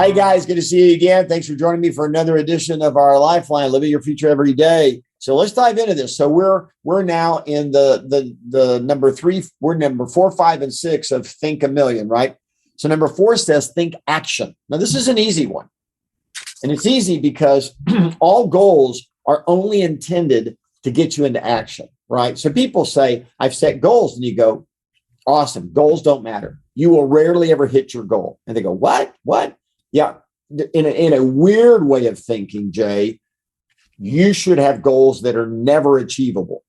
Hey guys, good to see you again. Thanks for joining me for another edition of our Lifeline, Living Your Future Every Day. So let's dive into this. So we're now in the number 3, we're number 4, 5, and 6 of Think a Million, right? So number 4 says think action. Now this is an easy one. And it's easy because all goals are only intended to get you into action, right? So people say, I've set goals, and you go, awesome, goals don't matter. You will rarely ever hit your goal. And they go, what? Yeah, in a weird way of thinking, Jay, you should have goals that are never achievable.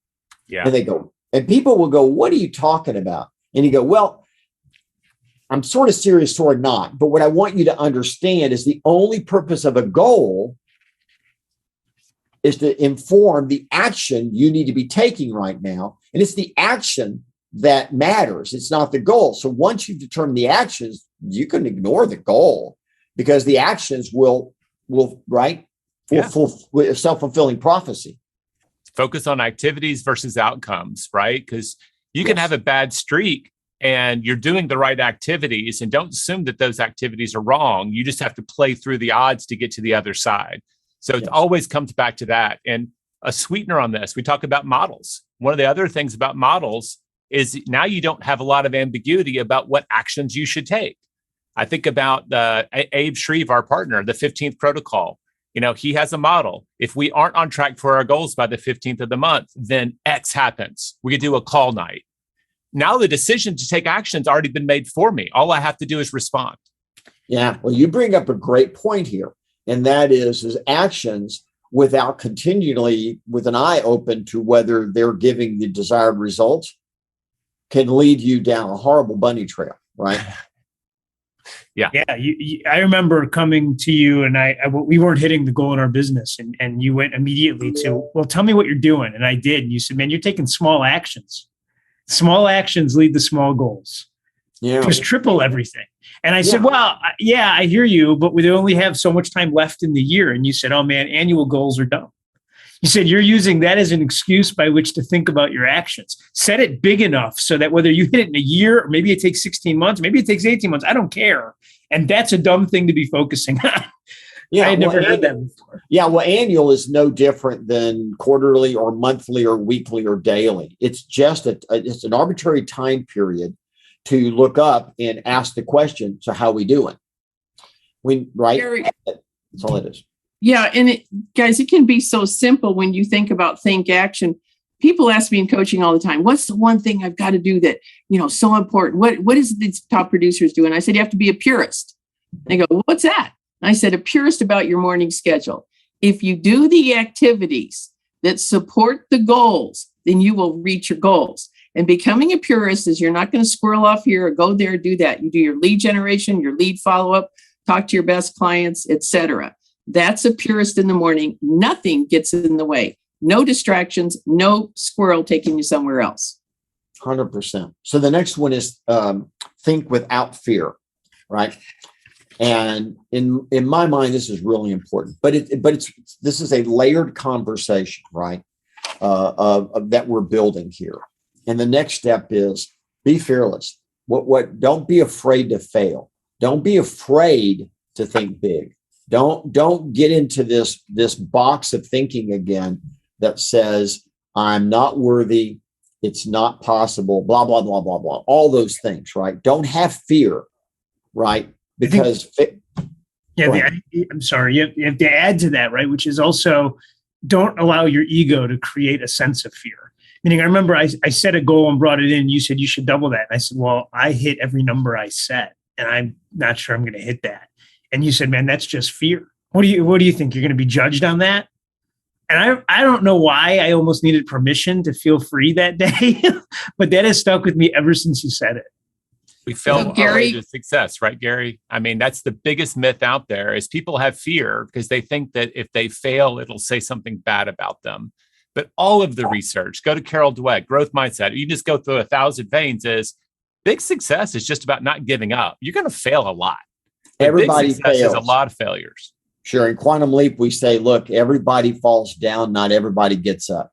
Yeah. And they go, and people will go, what are you talking about? And you go, well, I'm sort of serious, sort of not. But what I want you to understand is the only purpose of a goal is to inform the action you need to be taking right now. And it's the action that matters. It's not the goal. So once you've determined the actions, you can ignore the goal because the actions will right? Yeah. Self-fulfilling prophecy. Focus on activities versus outcomes, right? Because you can have a bad streak and you're doing the right activities, and don't assume that those activities are wrong. You just have to play through the odds to get to the other side. So it always comes back to that. And a sweetener on this, we talk about models. One of the other things about models is now you don't have a lot of ambiguity about what actions you should take. I think about Abe Shreve, our partner, the 15th protocol. You know, he has a model. If we aren't on track for our goals by the 15th of the month, then X happens. We could do a call night. Now the decision to take action's already been made for me. All I have to do is respond. Yeah, well, you bring up a great point here. And that is actions without continually with an eye open to whether they're giving the desired results can lead you down a horrible bunny trail, right? Yeah. I remember coming to you, and we weren't hitting the goal in our business, and you went immediately to, well, tell me what you're doing. And I did. And you said, man, you're taking small actions. Small actions lead to small goals. Yeah. Just triple everything. And I said, well, yeah, I hear you, but we only have so much time left in the year. And you said, oh man, annual goals are dumb. You said you're using that as an excuse by which to think about your actions. Set it big enough so that whether you hit it in a year, or maybe it takes 16 months, maybe it takes 18 months, I don't care. And that's a dumb thing to be focusing on. Yeah, I had never heard that before. Yeah, well, annual is no different than quarterly or monthly or weekly or daily. It's just it's an arbitrary time period to look up and ask the question, so how we doing? Right? Gary, that's all it is. Yeah. And guys, it can be so simple when you think about think action. People ask me in coaching all the time, what's the one thing I've got to do that, so important? What is these top producers do? And I said, you have to be a purist. They go, what's that? And I said, a purist about your morning schedule. If you do the activities that support the goals, then you will reach your goals. And becoming a purist is you're not going to squirrel off here or go there, do that. You do your lead generation, your lead follow-up, talk to your best clients, etc. That's a purist in the morning. Nothing gets in the way. No distractions, no squirrel taking you somewhere else. 100%. So the next one is think without fear, right? And in my mind, this is really important. But this is a layered conversation, right? That we're building here. And the next step is be fearless. Don't be afraid to fail. Don't be afraid to think big. Don't get into this box of thinking again that says, I'm not worthy, it's not possible, blah, blah, blah, blah, blah. All those things, right? Don't have fear, right? Because I'm sorry, you have to add to that, right? Which is also, don't allow your ego to create a sense of fear. Meaning, I remember I set a goal and brought it in. You said you should double that. And I said, well, I hit every number I set, and I'm not sure I'm going to hit that. And you said, man, that's just fear. What do you think? You're going to be judged on that? And I don't know why I almost needed permission to feel free that day, but that has stuck with me ever since you said it. We felt our way to success, right, Gary? I mean, that's the biggest myth out there is people have fear because they think that if they fail, it'll say something bad about them. But all of the research, go to Carol Dweck, growth mindset, you just go through 1,000 veins, is big success is just about not giving up. You're going to fail a lot. Everybody fails. Is a lot of failures. Sure. In Quantum Leap, we say, look, everybody falls down, not everybody gets up.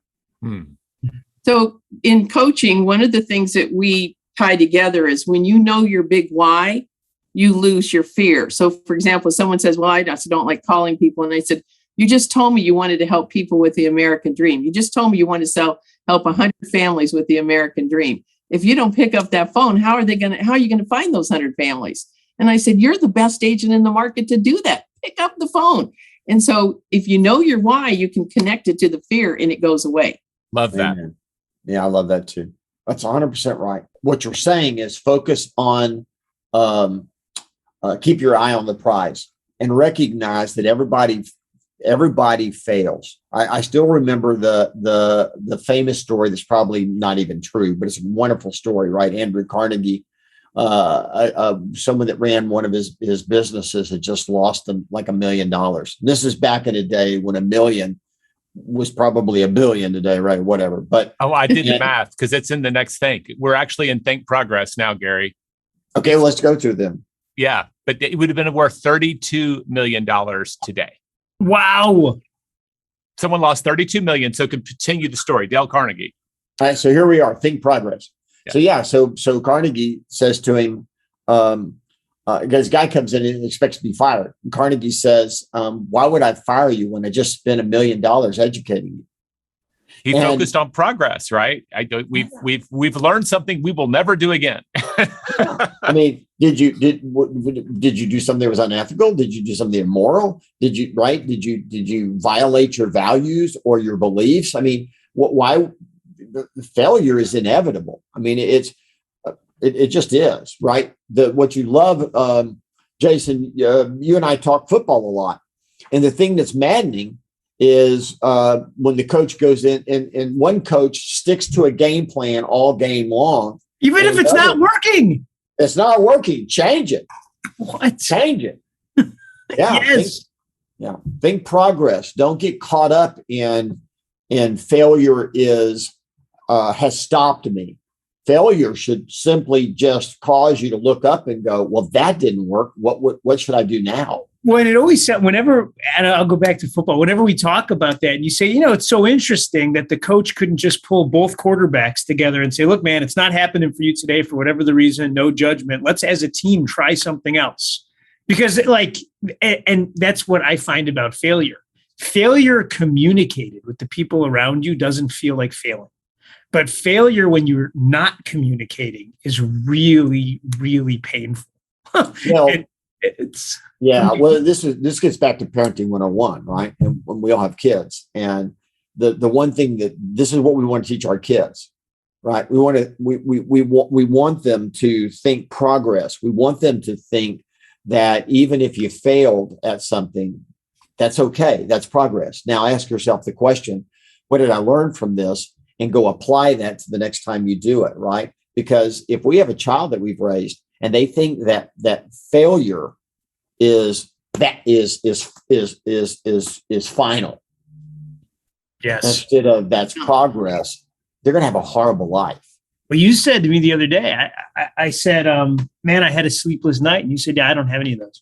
So in coaching, one of the things that we tie together is when you know your big why, you lose your fear. So for example, someone says, well, I just don't like calling people. And I said, you just told me you wanted to help people with the American dream. You just told me you wanted to help 100 families with the American dream. If you don't pick up that phone, how are you going to find those 100 families? And I said, you're the best agent in the market to do that. Pick up the phone. And so if you know your why, you can connect it to the fear and it goes away. Love that. Amen. Yeah, I love that too. That's 100% right. What you're saying is focus on, keep your eye on the prize and recognize that everybody fails. I still remember the famous story that's probably not even true, but it's a wonderful story, right? Andrew Carnegie, someone that ran one of his businesses had just lost them like $1 million. This is back in the day when $1 million was probably $1 billion today, right? Whatever. But I did the math because it's in the next Think. We're actually in Think Progress now, Gary. Okay, let's go through them. Yeah, but it would have been worth $32 million today. Wow. Someone lost $32 million. So continue the story. Dale Carnegie. All right, so here we are. Think Progress. Yeah. So Carnegie says to him, this guy comes in and expects to be fired. And Carnegie says, why would I fire you when I just spent $1 million educating you? He focused on progress, right? We've learned something we will never do again. I mean, did you do something that was unethical? Did you do something immoral? Did you violate your values or your beliefs? I mean, why? The failure is inevitable. I mean, it just is, right? What you love, Jason, you and I talk football a lot. And the thing that's maddening is when the coach goes in and one coach sticks to a game plan all game long. Even if it's not working. It's not working. Change it. What? Change it. Yeah. Yes. Think progress. Don't get caught up in failure has stopped me. Failure should simply just cause you to look up and go, well, that didn't work. What should I do now? Well, it always said, and I'll go back to football, whenever we talk about that and you say, it's so interesting that the coach couldn't just pull both quarterbacks together and say, look, man, it's not happening for you today for whatever the reason, no judgment. Let's as a team try something else. Because and that's what I find about failure. Failure communicated with the people around you doesn't feel like failing. But failure when you're not communicating is really, really painful. Well, this gets back to parenting 101, right? And when we all have kids, and the one thing that this is what we want to teach our kids, right? We want them to think progress. We want them to think that even if you failed at something, that's okay. That's progress. Now ask yourself the question, what did I learn from this? And go apply that to the next time you do it, right? Because if we have a child that we've raised and they think that failure is final, yes, instead of that's progress, they're going to have a horrible life. Well, you said to me the other day, I said, man, I had a sleepless night. And you said, yeah, I don't have any of those.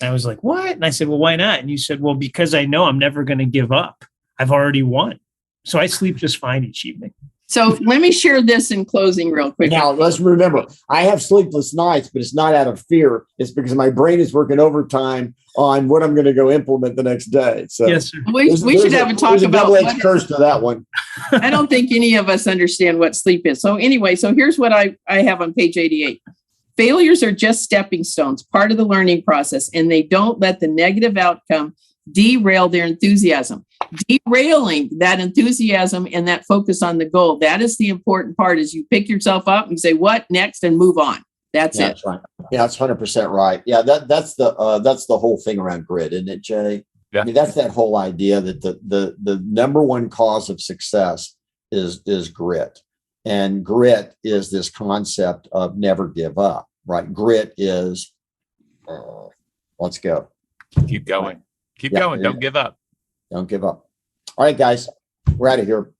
And I was like, what? And I said, well, why not? And you said, well, because I know I'm never going to give up. I've already won. So I sleep just fine each evening. So let me share this in closing real quick. Now, let's remember, I have sleepless nights, but it's not out of fear. It's because my brain is working overtime on what I'm going to go implement the next day. So yes, sir. We should have a talk about double-edged curse to that one. I don't think any of us understand what sleep is. So anyway, here's what I have on page 88. Failures are just stepping stones, part of the learning process, and they don't let the negative outcome derail their enthusiasm. Derailing that enthusiasm and that focus on the goal, that is the important part. Is you pick yourself up and say, what next, and move on. That's it. That's right. Yeah, that's 100% right. Yeah, that's the whole thing around grit, isn't it, Jay? Yeah. I mean, that's that whole idea that the number one cause of success is grit. And grit is this concept of never give up, right? Grit is let's go. Keep going. Keep going. Don't give up. Don't give up. All right, guys, we're out of here.